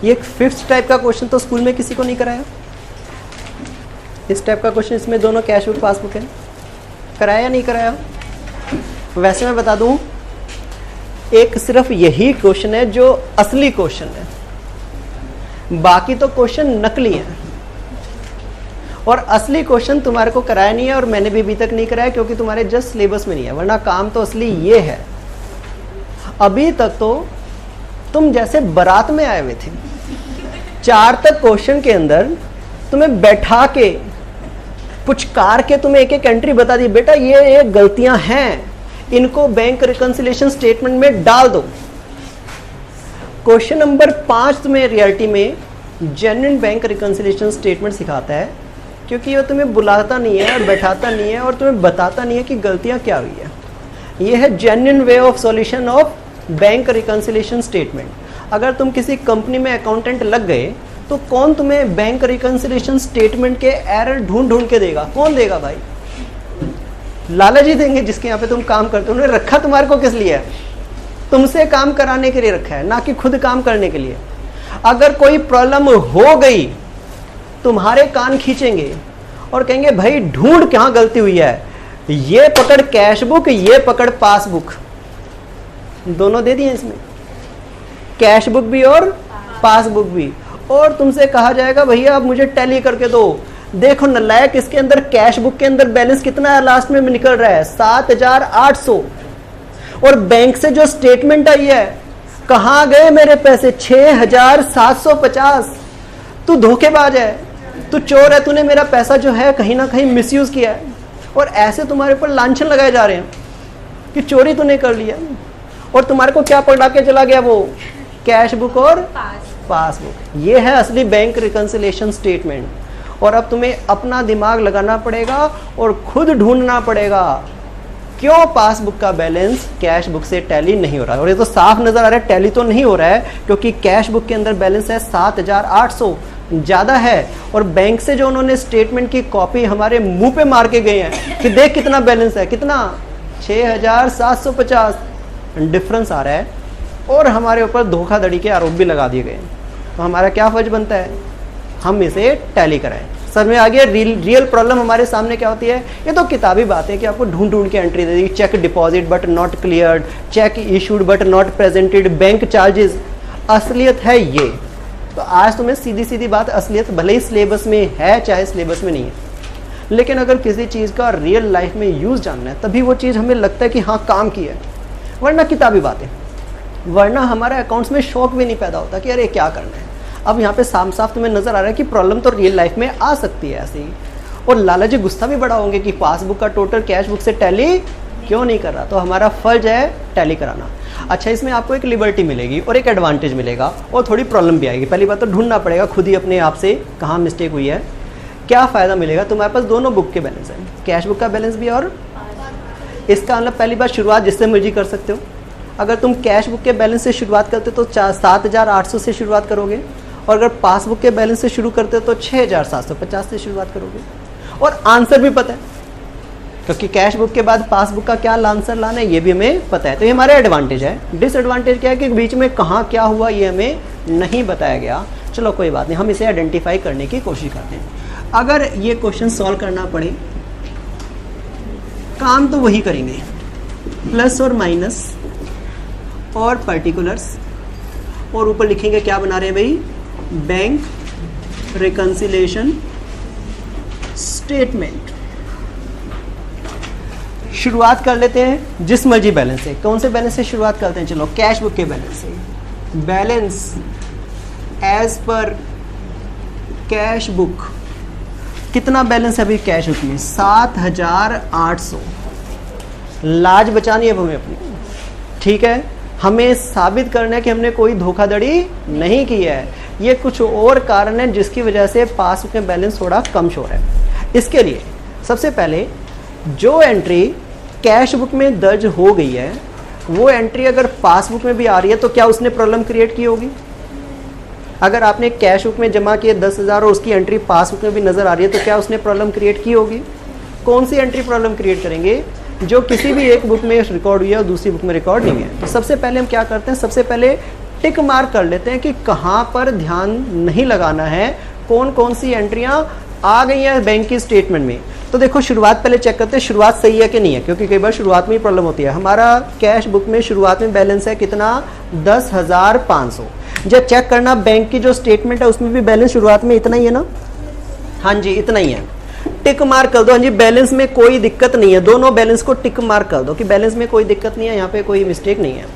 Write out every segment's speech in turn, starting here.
ये एक fifth type का क्वेश्चन तो स्कूल में किसी को नहीं कराया। इस टाइप का क्वेश्चन, इसमें दोनों कैश बुक पासबुक है, कराया या नहीं कराया? वैसे मैं बता दूं, एक सिर्फ यही क्वेश्चन है जो असली क्वेश्चन है, बाकी तो क्वेश्चन नकली है। और असली क्वेश्चन तुम्हारे को कराया नहीं है, और मैंने भी अभी तक नहीं कराया, क्योंकि तुम्हारे जस्ट सिलेबस में नहीं है, वरना काम तो असली ये है। अभी तक तो तुम जैसे बारात में आए हुए थे, 4 तक क्वेश्चन के अंदर तुम्हें बैठा के पुचकार के तुम्हें एक एक एंट्री बता दी, बेटा ये गलतियां हैं, इनको बैंक रिकंसिलिएशन स्टेटमेंट में डाल दो। क्वेश्चन नंबर 5 तुम्हें रियलिटी में जेन्युइन बैंक रिकंसिलिएशन स्टेटमेंट सिखाता है, क्योंकि वो तुम्हें बुलाता नहीं है और बैठाता नहीं है और तुम्हें बताता नहीं है कि गलतियां क्या हुई है। ये है genuine way of solution of bank reconciliation statement. अगर तुम किसी कंपनी में अकाउंटेंट लग गए तो कौन तुम्हें बैंक रिकंसिलिएशन स्टेटमेंट के एरर ढूंढ के देगा? कौन देगा भाई? लाला जी देंगे, जिसके यहाँ पे तुम काम करते हो। उन्होंने रखा तुम्हारे को किस लिए है? तुमसे काम कराने के लिए रखा है, ना कि खुद काम करने के लिए। अगर कोई प्रॉब्लम हो गई, तुम्हारे कान खींचेंगे और कहेंगे भाई ढूंढ कहाँ गलती हुई है, ये पकड़ कैश बुक, ये पकड़ पासबुक, दोनों दे दिए इसमें, कैश बुक भी और पासबुक भी। और तुमसे कहा जाएगा भैया आप मुझे टैली करके दो। देखो नालायक, इसके अंदर कैश बुक के अंदर बैलेंस कितना है, लास्ट में निकल रहा है 7,800, और बैंक से जो स्टेटमेंट आई है, कहां गए मेरे पैसे? 6,750। तू धोखेबाज है, तू चोर है, तूने मेरा पैसा जो है कहीं ना कहीं मिसयूज किया है। और ऐसे तुम्हारे ऊपर लांछन लगाए जा रहे हैं कि चोरी तूने कर लिया, और तुम्हारे को क्या पकड़ा के चला गया? वो कैश बुक और पासबुक। ये है असली बैंक रिकंसिलिएशन स्टेटमेंट। और अब तुम्हें अपना दिमाग लगाना पड़ेगा और खुद ढूंढना पड़ेगा क्यों पासबुक का बैलेंस कैश बुक से टैली नहीं हो रहा है। और ये तो साफ नजर आ रहा है टैली तो नहीं हो रहा है, क्योंकि कैश बुक के अंदर बैलेंस है 7,800, ज्यादा है। और बैंक से जो उन्होंने स्टेटमेंट की कॉपी हमारे मुंह पे मार के गए हैं कि देख कितना बैलेंस है, कितना 6,750 डिफरेंस आ रहा है, और हमारे ऊपर धोखाधड़ी के आरोप भी लगा दिए गए। तो हमारा क्या फर्ज बनता है? हम इसे टैली कराएं। समझ में आ गया? रियल प्रॉब्लम हमारे सामने क्या होती है? ये तो किताबी बात है कि आपको ढूंढ के एंट्री दे दी, cheque deposit but not cleared, cheque issued but not presented, bank charges. असलियत है ये। तो आज तुम्हें सीधी सीधी बात, असलियत भले ही सिलेबस में है चाहे सिलेबस में नहीं है, लेकिन अगर किसी चीज़ का रियल लाइफ में यूज जानना है तभी वो चीज़ हमें लगता है कि हाँ काम की है, वरना किताबी बातें, वरना हमारे अकाउंट्स में शौक भी नहीं पैदा होता कि अरे क्या करना है। अब यहाँ पे साफ साफ तुम्हें नजर आ रहा है कि प्रॉब्लम तो रियल लाइफ में आ सकती है ऐसे ही। और लाला जी गुस्सा भी बड़ा होंगे कि पासबुक का टोटल कैश बुक से टैली क्यों नहीं कर रहा। तो हमारा फर्ज है टैली कराना। अच्छा, इसमें आपको एक लिबर्टी मिलेगी और एक एडवांटेज मिलेगा और थोड़ी प्रॉब्लम भी आएगी। पहली बात तो ढूंढना पड़ेगा खुद ही अपने आप से कहाँ मिस्टेक हुई है। क्या फ़ायदा मिलेगा? तुम्हारे पास दोनों बुक के बैलेंस है, कैश बुक का बैलेंस भी और इसका मतलब पहली बात शुरुआत जिससे मर्जी कर सकते हो। अगर तुम कैश बुक के बैलेंस से शुरुआत करते हो तो 7,800 से शुरुआत करोगे, और अगर पासबुक के बैलेंस से शुरू करते हो तो 6,750 से शुरुआत करोगे। और आंसर भी पता है, क्योंकि कैश बुक के बाद पासबुक का क्या आंसर लाना है ये भी हमें पता है। तो ये हमारा एडवांटेज है। डिसएडवांटेज क्या है कि बीच में कहाँ क्या हुआ ये हमें नहीं बताया गया। चलो कोई बात नहीं, हम इसे आइडेंटिफाई करने की कोशिश करते हैं। अगर ये क्वेश्चन सॉल्व करना पड़े, काम तो वही करेंगे, प्लस और माइनस और पर्टिकुलर्स, और ऊपर लिखेंगे क्या बना रहे हैं भाई, बैंक रिकंसिलिएशन स्टेटमेंट। शुरुआत कर लेते हैं जिस मर्जी बैलेंस से। कौन से बैलेंस से शुरुआत करते हैं? चलो कैश बुक के बैलेंस से। बैलेंस एज पर कैश बुक, कितना बैलेंस है अभी कैश बुक में? 7,800। लाज बचानी है हमें अपनी, ठीक है। हमें साबित करना है कि हमने कोई धोखाधड़ी नहीं की है। ये कुछ और कारण है जिसकी वजह से पासबुक में बैलेंस थोड़ा कम शो है। इसके लिए सबसे पहले जो एंट्री कैश बुक में दर्ज हो गई है वो एंट्री अगर पासबुक में भी आ रही है तो क्या उसने प्रॉब्लम क्रिएट की होगी? अगर आपने कैश बुक में जमा किए 10,000 और उसकी एंट्री पासबुक में भी नजर आ रही है तो क्या उसने प्रॉब्लम क्रिएट की होगी? कौन सी एंट्री प्रॉब्लम क्रिएट करेंगे? जो किसी भी एक बुक में रिकॉर्ड हुई है और दूसरी बुक में रिकॉर्ड नहीं है। तो सबसे पहले हम क्या करते हैं, सबसे पहले टिक मार्क कर लेते हैं कि कहाँ पर ध्यान नहीं लगाना है, कौन कौन सी एंट्रियां आ गई हैं बैंक की स्टेटमेंट में। तो देखो शुरुआत पहले चेक करते हैं शुरुआत सही है कि नहीं है, क्योंकि कई बार शुरुआत में ही प्रॉब्लम होती है। हमारा कैश बुक में शुरुआत में बैलेंस है कितना, 10,500। जब चेक करना बैंक की जो स्टेटमेंट है उसमें भी बैलेंस शुरुआत में इतना ही है ना, हाँ जी इतना ही है, टिक मार्क कर दो। हाँ जी बैलेंस में कोई दिक्कत नहीं है, दोनों बैलेंस को टिक मार्क कर दो कि बैलेंस में कोई दिक्कत नहीं है, यहाँ पे कोई मिस्टेक नहीं है।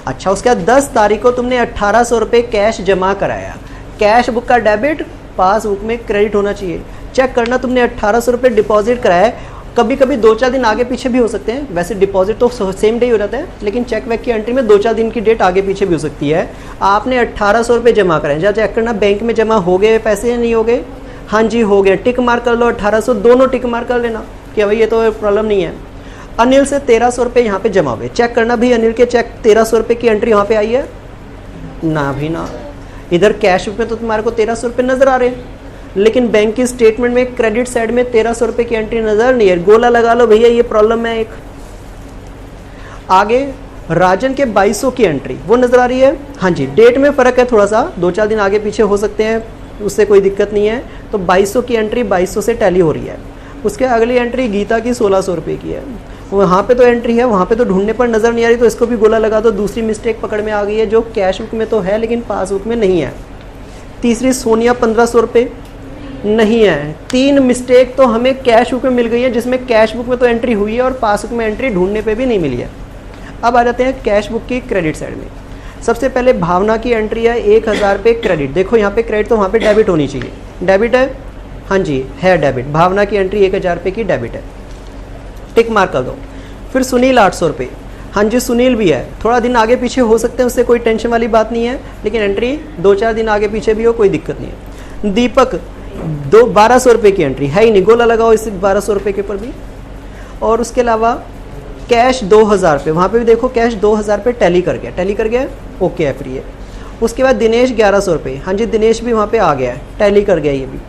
अच्छा उसके बाद 10 तारीख को तुमने 1800 रुपये कैश जमा कराया, कैश बुक का डेबिट, पासबुक में क्रेडिट होना चाहिए। चेक करना तुमने 1800 रुपये डिपॉजिट कराया, कभी कभी 2-4 दिन आगे पीछे भी हो सकते हैं, वैसे डिपॉजिट तो सेम डे ही हो जाता है, लेकिन चेक वैक की एंट्री में 2-4 दिन की डेट आगे पीछे भी हो सकती है। आपने 1800 रुपये जमा कराए, जहाँ चेक करना बैंक में जमा हो गए पैसे या नहीं हो गए, हाँ जी हो गए, टिक मार्क कर लो 1800, दोनों टिक मार्क कर लेना कि भाई ये तो प्रॉब्लम नहीं है। अनिल से 1300 रुपये यहाँ पे जमा हुए, चेक करना भी अनिल के चेक 1300 रुपये की एंट्री यहाँ पे आई है ना, भी ना, इधर कैश बुक में तो तुम्हारे को 1300 रुपये नजर आ रहे हैं, लेकिन बैंक की स्टेटमेंट में क्रेडिट साइड में 1300 रुपये की एंट्री नजर नहीं है। गोला लगा लो भैया ये प्रॉब्लम है एक। आगे राजन के 2200 की एंट्री वो नजर आ रही है, हाँ जी डेट में फर्क है थोड़ा सा, 2-4 दिन आगे पीछे हो सकते हैं, उससे कोई दिक्कत नहीं है। तो 2200 की एंट्री 2200 से टैली हो रही है। उसके अगली एंट्री गीता की 1600 रुपये की है, वहाँ पे तो एंट्री है, वहाँ पे तो ढूंढने पर नज़र नहीं आ रही, तो इसको भी गोला लगा दो। दूसरी मिस्टेक पकड़ में आ गई है जो कैश बुक में तो है लेकिन पासबुक में नहीं है। तीसरी सोनिया 1500 रुपये नहीं है। 3 मिस्टेक तो हमें कैश बुक में मिल गई है, जिसमें कैश बुक में तो एंट्री हुई है और पासबुक में एंट्री ढूंढने पे भी नहीं मिली है। अब आ जाते हैं कैश बुक की क्रेडिट साइड में। सबसे पहले भावना की एंट्री है 1000 पे क्रेडिट, देखो यहाँ पे क्रेडिट तो वहाँ पे डेबिट होनी चाहिए, डेबिट है, हाँ जी है डेबिट, भावना की एंट्री 1000 पे की डेबिट है, टिक मार्क कर दो। फिर सुनील 800 रुपये, हाँ जी सुनील भी है, थोड़ा दिन आगे पीछे हो सकते हैं, उससे कोई टेंशन वाली बात नहीं है, लेकिन एंट्री 2-4 दिन आगे पीछे भी हो कोई दिक्कत नहीं है। दीपक 1200 रुपये की एंट्री है ही नहीं, गोला लगाओ इस 1200 रुपये के ऊपर भी। और उसके अलावा कैश 2000 रुपये, वहाँ पे भी देखो कैश 2000 पे टैली कर गया, टैली कर गया, ओके है फ्री है। उसके बाद दिनेश 1100 रुपये, हाँ जी दिनेश भी वहाँ पे आ गया है, टैली कर गया ये भी।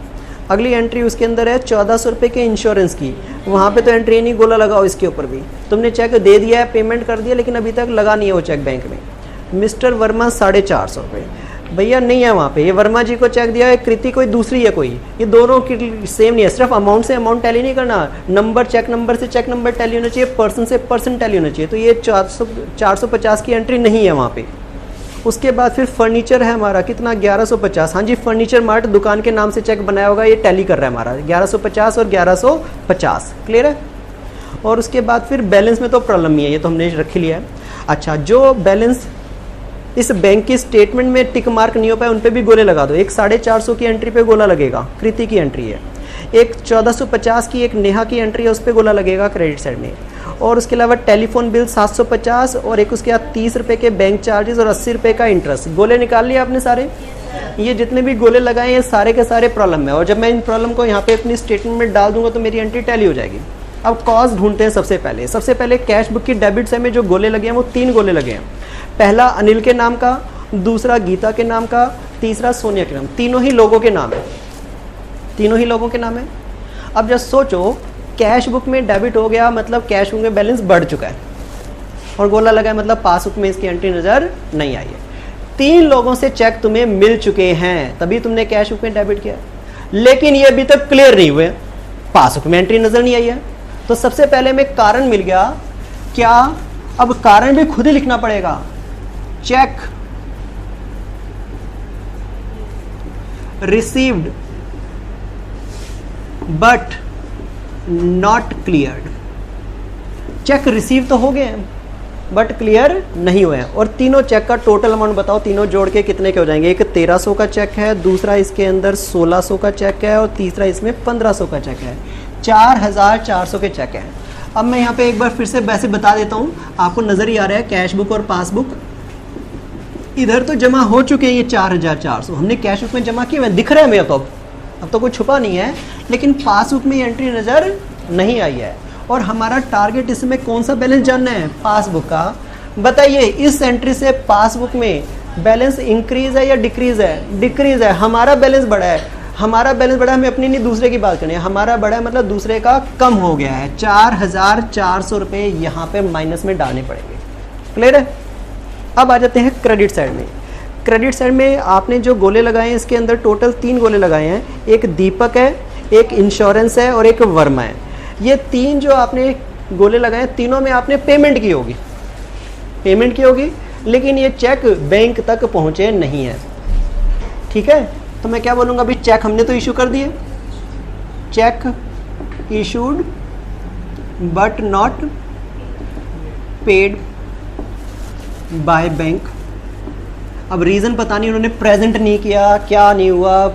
अगली एंट्री उसके अंदर है 1400 रुपये के इंश्योरेंस की, वहाँ पे तो एंट्री नहीं, गोला लगाओ इसके ऊपर भी। तुमने चेक दे दिया है, पेमेंट कर दिया, लेकिन अभी तक लगा नहीं है वो चेक बैंक में। मिस्टर वर्मा 450 रुपये, भैया नहीं है वहाँ पे, ये वर्मा जी को चेक दिया है, कृति कोई दूसरी है कोई, ये दोनों की सेम नहीं है। सिर्फ अमाउंट से अमाउंट टैली नहीं करना, नंबर चेक नंबर से चेक नंबर टैली होना चाहिए, पर्सन से पर्सन टैली होना चाहिए। तो ये 450 की एंट्री नहीं है वहाँ पे। उसके बाद फिर फर्नीचर है हमारा कितना 1150, हाँ जी फर्नीचर मार्ट दुकान के नाम से चेक बनाया होगा, ये टैली कर रहा है हमारा 1150 और 1150, क्लियर है। और उसके बाद फिर बैलेंस में तो प्रॉब्लम नहीं है, ये तो हमने रख लिया है। अच्छा जो बैलेंस इस बैंक की स्टेटमेंट में टिक मार्क नहीं हो पाए उन पे भी गोले लगा दो। एक 450 की एंट्री पे गोला लगेगा, कृति की एंट्री है। एक 1450 की एक नेहा की एंट्री है, उस पर गोला लगेगा क्रेडिट साइड में। और उसके अलावा टेलीफोन बिल 750 और एक उसके बाद 30 रुपये के बैंक चार्जेस और 80 रुपये का इंटरेस्ट। गोले निकाल लिए आपने सारे, ये जितने भी गोले लगाए हैं सारे के सारे प्रॉब्लम में। और जब मैं इन प्रॉब्लम को यहाँ पे अपनी स्टेटमेंट में डाल दूंगा तो मेरी एंट्री टैली हो जाएगी। अब कॉस्ट ढूंढते हैं। सबसे पहले कैश बुक की डेबिट साइड में जो गोले लगे हैं वो 3 गोले लगे हैं। पहला अनिल के नाम का, दूसरा गीता के नाम का, तीसरा सोनिया के नाम, तीनों ही लोगों के नाम है, तीनों ही लोगों के नाम है। अब जब सोचो कैश बुक में डेबिट हो गया मतलब कैश बुक में बैलेंस बढ़ चुका है, और गोला लगा है मतलब पासबुक में इसकी एंट्री नजर नहीं आई है। 3 लोगों से चेक तुम्हें मिल चुके हैं तभी तुमने कैश बुक में डेबिट किया, लेकिन ये अभी तक क्लियर नहीं हुए, पासबुक में एंट्री नजर नहीं आई है। तो सबसे पहले में कारण मिल गया क्या, अब कारण भी खुद ही लिखना पड़ेगा। Check received but not cleared. Check receive तो हो गए हैं बट क्लियर नहीं हुए हैं। और तीनों चेक का टोटल अमाउंट बताओ, तीनों जोड़ के कितने के हो जाएंगे। एक 1300 का चेक है, दूसरा इसके अंदर 1600 का चेक है और तीसरा इसमें 1500 का चेक है। 4400 के चेक हैं। अब मैं यहाँ पे एक बार फिर से वैसे बता देता हूँ, आपको नजर ही आ रहा है कैश बुक और पासबुक इधर तो जमा हो चुके हैं। ये 4400 हमने कैश बुक में जमा किए हुए दिख रहे हैं मेरे तो, अब तो कोई छुपा नहीं है, लेकिन पासबुक में एंट्री नजर नहीं आई है। और हमारा टारगेट इसमें कौन सा बैलेंस जानना है, पासबुक का। बताइए इस एंट्री से पासबुक में बैलेंस इंक्रीज है या डिक्रीज है, डिक्रीज है। हमारा बैलेंस बढ़ा है, हमारा बैलेंस बढ़ा है, हमें अपनी नहीं दूसरे की बात करनी है। हमारा बढ़ा है मतलब दूसरे का कम हो गया है। 4400 रुपये यहाँ पे माइनस में डालने पड़ेंगे, क्लियर है। अब आ जाते हैं क्रेडिट साइड में। क्रेडिट साइड में आपने जो गोले लगाए हैं इसके अंदर टोटल 3 गोले लगाए हैं, एक दीपक है, एक इंश्योरेंस है और एक वर्मा है। ये 3 जो आपने गोले लगाए हैं तीनों में आपने पेमेंट की होगी, लेकिन ये चेक बैंक तक पहुंचे नहीं है। ठीक है, तो मैं क्या बोलूँगा, अभी चेक हमने तो इशू कर दिए, check issued but not paid by bank. अब रीज़न पता नहीं, उन्होंने प्रेजेंट नहीं किया, क्या नहीं हुआ,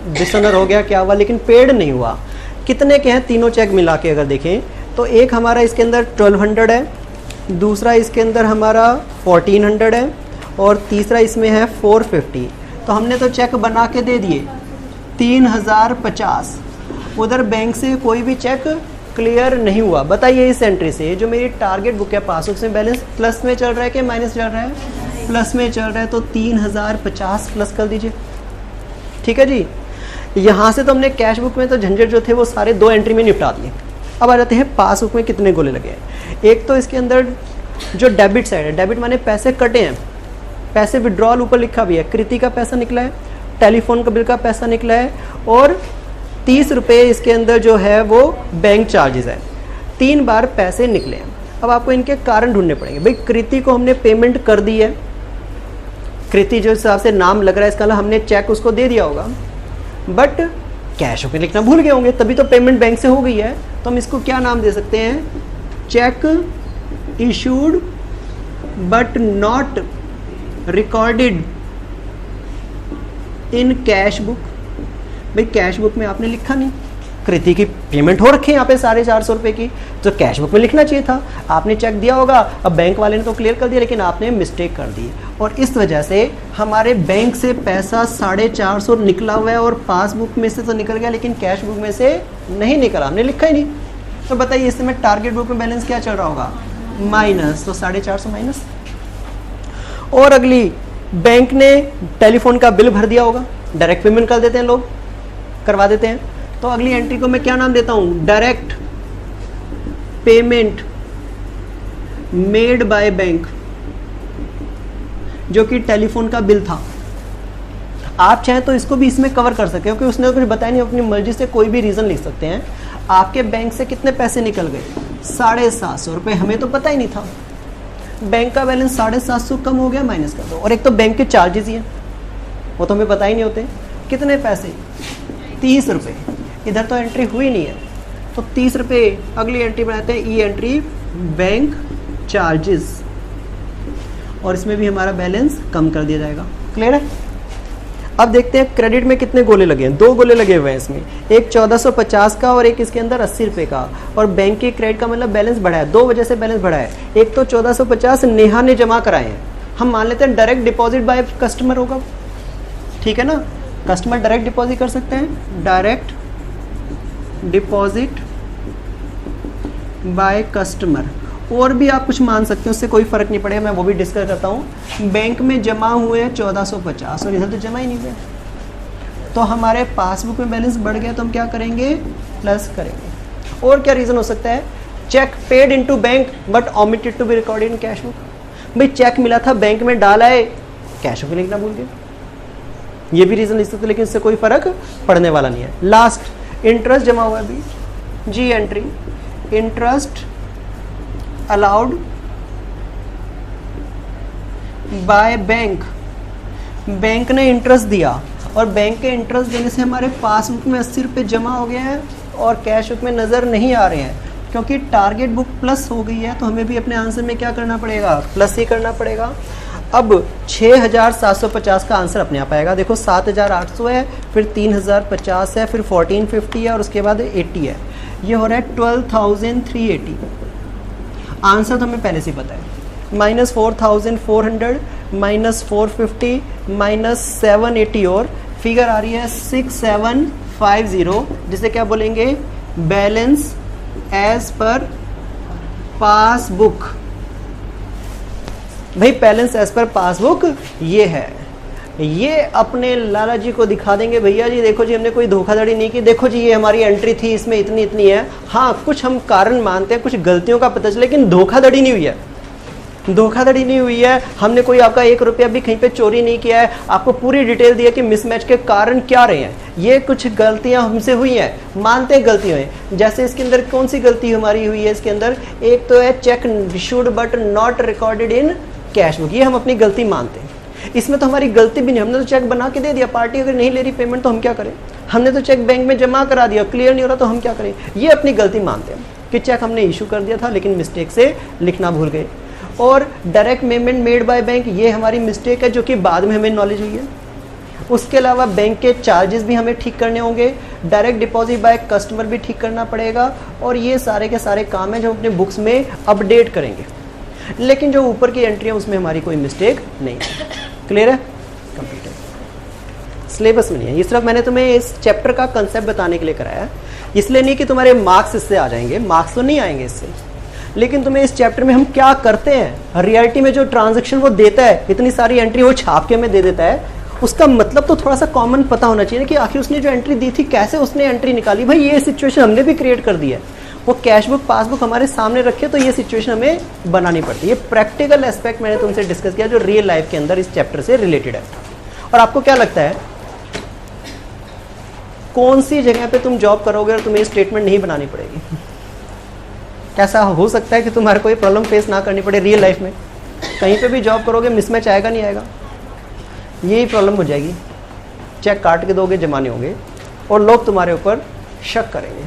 डिसऑनर हो गया, क्या हुआ, लेकिन पेड नहीं हुआ। कितने के हैं तीनों चेक मिला के अगर देखें तो एक हमारा इसके अंदर 1200 है, दूसरा इसके अंदर हमारा 1400 है और तीसरा इसमें है 450। तो हमने तो चेक बना के दे दिए 3050। उधर बैंक से कोई भी चेक क्लियर नहीं हुआ। बताइए इस एंट्री से जो मेरी टारगेट बुक है पासबुक से बैलेंस प्लस में चल रहा है कि माइनस चल रहा है? प्लस में चल रहा है, तो 3050 प्लस कर दीजिए। ठीक है जी, यहाँ से तो हमने कैश बुक में तो झंझट जो थे वो सारे 2 एंट्री में निपटा दिए। अब आ जाते हैं पासबुक में कितने गोले लगे हैं। एक तो इसके अंदर जो डेबिट साइड है, डेबिट माने पैसे कटे हैं, पैसे विड्रॉल ऊपर लिखा भी है, कृति का पैसा निकला है, टेलीफोन का बिल का पैसा निकला है और 30 रुपये इसके अंदर जो है वो बैंक चार्जेस है। 3 बार पैसे निकले हैं। अब आपको इनके कारण ढूंढने पड़ेंगे। भाई कृति को हमने पेमेंट कर दी है, कृति जो हिसाब से नाम लग रहा है इसका मतलब हमने चेक उसको दे दिया होगा, बट कैश होकर लिखना भूल गए होंगे, तभी तो पेमेंट बैंक से हो गई है। तो हम इसको क्या नाम दे सकते हैं, check issued but not recorded in cash book. भाई कैश बुक में आपने लिखा नहीं, कृति की पेमेंट हो रखी है यहाँ पे 450 रुपये की, तो कैश बुक में लिखना चाहिए था। आपने चेक दिया होगा, अब बैंक वाले ने तो क्लियर कर दिया, लेकिन आपने मिस्टेक कर दी और इस वजह से हमारे बैंक से पैसा 450 निकला हुआ है और पासबुक में से तो निकल गया लेकिन कैश बुक में से नहीं निकला, हमने लिखा ही नहीं। तो बताइए इस समय टारगेट बुक में बैलेंस क्या चल रहा होगा, माइनस, तो 450 माइनस। और अगली, बैंक ने टेलीफोन का बिल भर दिया होगा, डायरेक्ट पेमेंट कर देते हैं लोग, करवा देते हैं। तो अगली एंट्री को मैं क्या नाम देता हूं, direct payment made by bank, जो कि टेलीफोन का बिल था। आप चाहें तो इसको भी इसमें कवर कर सकते हैं क्योंकि उसने कुछ बताया नहीं, अपनी मर्जी से कोई भी रीजन लिख सकते हैं। आपके बैंक से कितने पैसे निकल गए, 750 रुपये, हमें तो पता ही नहीं था। बैंक का बैलेंस 750 कम हो गया, माइनस कर दो। और एक तो बैंक के चार्जेस ही हैं, वो तो हमें पता ही नहीं होते। कितने पैसे, 30 रुपये, इधर तो एंट्री हुई नहीं है, तो 30 रुपये। अगली एंट्री बनाते हैं, ई एंट्री बैंक चार्जेस, और इसमें भी हमारा बैलेंस कम कर दिया जाएगा। क्लियर है? अब देखते हैं क्रेडिट में कितने गोले लगे हैं। 2 गोले लगे हुए हैं इसमें, एक 1450 का और एक इसके अंदर 80 रुपये का। और बैंक के क्रेडिट का मतलब बैलेंस बढ़ा है, 2 वजह से बैलेंस बढ़ा है। एक तो 1450 नेहा ने जमा कराए हैं, हम मान लेते हैं डायरेक्ट डिपॉजिट बाय कस्टमर होगा, ठीक है ना, कस्टमर डायरेक्ट डिपॉजिट कर सकते हैं, डायरेक्ट डिपॉजिट बाय कस्टमर। और भी आप कुछ मान सकते हैं, उससे कोई फर्क नहीं पड़ेगा, मैं वो भी डिस्कस करता हूँ। बैंक में जमा हुए 1450 और इधर तो जमा ही नहीं हुए, तो हमारे पासबुक में बैलेंस बढ़ गया, तो हम क्या करेंगे, प्लस करेंगे। और क्या रीज़न हो सकता है, cheque paid into bank but omitted to be recorded in cash book. भाई चेक मिला था, बैंक में डाला है, कैश बुक लिखना भूल गए, ये भी रीज़न लिख सकते, लेकिन इससे कोई फर्क पड़ने वाला नहीं है। लास्ट, इंटरेस्ट जमा हुआ है अभी, जी entry, interest allowed by bank, bank ने इंटरेस्ट दिया और बैंक के इंटरेस्ट देने से हमारे पासबुक में 80 रुपये जमा हो गए हैं और कैश बुक में नज़र नहीं आ रहे हैं, क्योंकि टारगेट बुक प्लस हो गई है, तो हमें भी अपने आंसर में क्या करना पड़ेगा, प्लस ही करना पड़ेगा। अब 6750 का आंसर अपने आप आएगा। देखो 7800 है, फिर 3050 है, फिर 1450 है और उसके बाद 80 है, ये हो रहा है 12380। आंसर तो हमें पहले से पता है, माइनस 4400 माइनस 450 माइनस 780 और फिगर आ रही है 6750, जिसे क्या बोलेंगे, बैलेंस एज पर पासबुक। भाई बैलेंस एज पर पासबुक ये है, ये अपने लाला जी को दिखा देंगे, भैया जी देखो जी हमने कोई धोखाधड़ी नहीं की, देखो जी ये हमारी एंट्री थी, इसमें इतनी है। हाँ कुछ हम कारण मानते हैं, कुछ गलतियों का पता चला, लेकिन धोखाधड़ी नहीं हुई है। धोखाधड़ी नहीं हुई है, हमने कोई आपका 1 रुपया भी कहीं पे चोरी नहीं किया है, आपको पूरी डिटेल दी है कि मिसमैच के कारण क्या रहे हैं, ये कुछ गलतियां हमसे हुई हैं, मानते हैं गलतियां हैं। जैसे इसके अंदर कौन सी गलती हमारी हुई है, इसके अंदर एक तो है check issued but not recorded in cash book, ये हम अपनी गलती मानते हैं। इसमें तो हमारी गलती भी नहीं, हमने तो चेक बना के दे दिया, पार्टी अगर नहीं ले रही पेमेंट तो हम क्या करें, हमने तो चेक बैंक में जमा करा दिया, क्लियर नहीं हो रहा तो हम क्या करें, ये अपनी गलती मानते हैं कि चेक हमने इशू कर दिया था लेकिन मिस्टेक से लिखना भूल गए। और direct payment made by bank, ये हमारी मिस्टेक है जो कि बाद में हमें नॉलेज हुई है। उसके अलावा बैंक के चार्जेस भी हमें ठीक करने होंगे, डायरेक्ट डिपॉजिट बाय कस्टमर भी ठीक करना पड़ेगा, और ये सारे के सारे काम हैं जो अपने बुक्स में अपडेट करेंगे। लेकिन जो ऊपर की एंट्री है उसमें हमारी कोई मिस्टेक नहीं है। क्लियर है? कंप्लीट है। सिलेबस में नहीं है, ये सिर्फ मैंने तुम्हें इस चैप्टर का कंसेप्ट बताने के लिए कराया है, इसलिए नहीं कि तुम्हारे मार्क्स इससे आ जाएंगे, मार्क्स तो नहीं आएंगे इससे, लेकिन तुम्हें इस चैप्टर में हम क्या करते हैं, रियलिटी में जो ट्रांजैक्शन वो देता है, इतनी सारी एंट्री वो छाप के हमें दे देता है, उसका मतलब तो थोड़ा सा कॉमन पता होना चाहिए कि आखिर उसने जो एंट्री दी थी कैसे उसने एंट्री निकाली। भाई ये सिचुएशन हमने भी क्रिएट कर दी है, वो कैश बुक पासबुक हमारे सामने रखे तो ये सिचुएशन हमें बनानी पड़ती है। ये प्रैक्टिकल एस्पेक्ट मैंने तुमसे डिस्कस किया जो रियल लाइफ के अंदर इस चैप्टर से रिलेटेड है। और आपको क्या लगता है कौन सी जगह पे तुम जॉब करोगे और तुम्हें स्टेटमेंट नहीं बनानी पड़ेगी? कैसा हो सकता है कि तुम्हारे कोई प्रॉब्लम फेस ना करनी पड़े रियल लाइफ में? कहीं पे भी जॉब करोगे मिसमैच आएगा नहीं आएगा, यही प्रॉब्लम हो जाएगी। चेक काट के दोगे, जमा नहीं होंगे, और लोग तुम्हारे ऊपर शक करेंगे,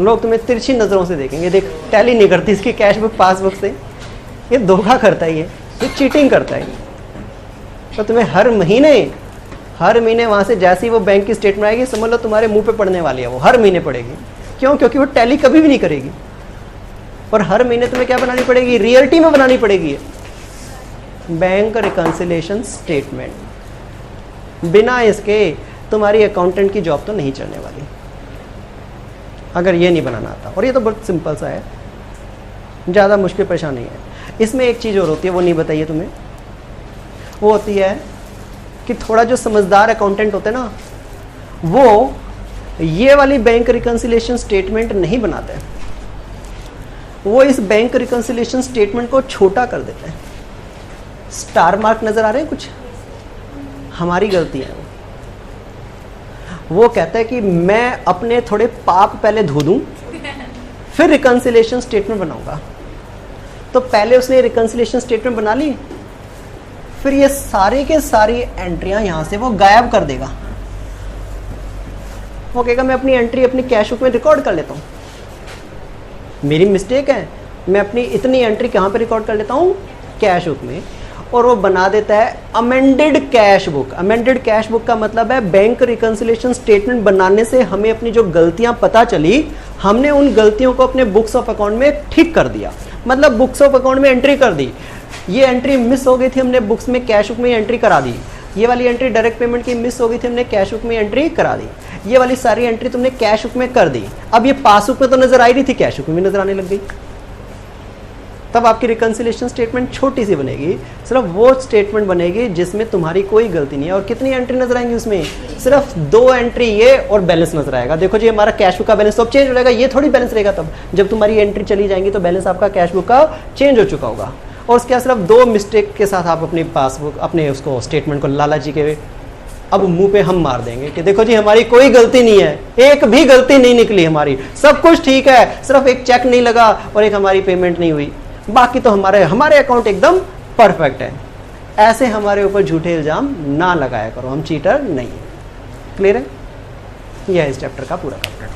लोग तुम्हें तिरछी नज़रों से देखेंगे, देख टैली नहीं करती इसकी कैश बुक पासबुक से, ये धोखा करता है, ये चीटिंग करता है। तो तुम्हें हर महीने वहाँ से जैसी वो बैंक की स्टेटमेंट आएगी समझ लो तुम्हारे मुंह पे पड़ने वाली है, वो हर महीने पड़ेगी। क्यों? क्योंकि वो टैली कभी भी नहीं करेगी, और हर महीने तुम्हें क्या बनानी पड़ेगी, रियलिटी में बनानी पड़ेगी बैंक रिकंसिलिएशन स्टेटमेंट। बिना इसके तुम्हारी अकाउंटेंट की जॉब तो नहीं चलने वाली, अगर ये नहीं बनाना आता। और ये तो बहुत सिंपल सा है, ज़्यादा मुश्किल परेशान नहीं है। इसमें एक चीज़ और होती है, वो नहीं बताइए तुम्हें, वो होती है कि थोड़ा जो समझदार अकाउंटेंट होते हैं ना, वो ये वाली बैंक रिकंसिलिएशन स्टेटमेंट नहीं बनाते, वो इस बैंक रिकंसिलिएशन स्टेटमेंट को छोटा कर देते हैं। स्टार मार्क नजर आ रहे हैं कुछ, हमारी गलती है। वो कहता है कि मैं अपने थोड़े पाप पहले धो दूं फिर रिकंसिलिएशन स्टेटमेंट बनाऊंगा। तो पहले उसने रिकंसिलिएशन स्टेटमेंट बना ली, फिर ये सारी के सारी एंट्रियां यहां से वो गायब कर देगा। वो कहेगा मैं अपनी एंट्री अपनी कैश बुक में रिकॉर्ड कर लेता हूं, मेरी मिस्टेक है, मैं अपनी इतनी एंट्री कहां पे रिकॉर्ड कर लेता हूं, कैश बुक में। और वो बना देता है amended cash book. Amended cash book का मतलब है बैंक रिकंसिलिएशन स्टेटमेंट बनाने से हमें अपनी जो गलतियां पता चली, हमने उन गलतियों को अपने बुक्स ऑफ अकाउंट में ठीक कर दिया। मतलब बुक्स ऑफ अकाउंट में एंट्री कर दी, ये एंट्री मिस हो गई थी, हमने बुक्स में कैश बुक में एंट्री करा दी। ये वाली एंट्री डायरेक्ट पेमेंट की मिस हो गई थी, हमने कैश बुक में एंट्री करा दी। ये वाली सारी एंट्री तुमने कैश बुक में कर दी। अब ये पासबुक में तो नजर आई रही थी, कैश बुक में नजर आने लग गई। तब आपकी रिकंसिलिएशन स्टेटमेंट छोटी सी बनेगी, सिर्फ वो स्टेटमेंट बनेगी जिसमें तुम्हारी कोई गलती नहीं है। और कितनी एंट्री नजर आएंगी उसमें? सिर्फ 2 एंट्री ये और बैलेंस नजर आएगा। देखो जी हमारा कैश बुक का बैलेंस तो अब चेंज हो जाएगा, ये थोड़ी बैलेंस रहेगा। तब जब तुम्हारी एंट्री चली जाएंगी तो बैलेंस आपका कैश बुक का चेंज हो चुका होगा। और उसके सिर्फ 2 मिस्टेक के साथ आप अपनी पासबुक अपने उसको स्टेटमेंट को लाला जी के अब मुंह पे हम मार देंगे कि देखो जी हमारी कोई गलती नहीं है, एक भी गलती नहीं निकली हमारी, सब कुछ ठीक है, सिर्फ एक चेक नहीं लगा और एक हमारी पेमेंट नहीं हुई, बाकी तो हमारे अकाउंट एकदम परफेक्ट है। ऐसे हमारे ऊपर झूठे इल्जाम ना लगाया करो, हम चीटर नहीं है। क्लियर है? यह है इस चैप्टर का पूरा कंटेंट।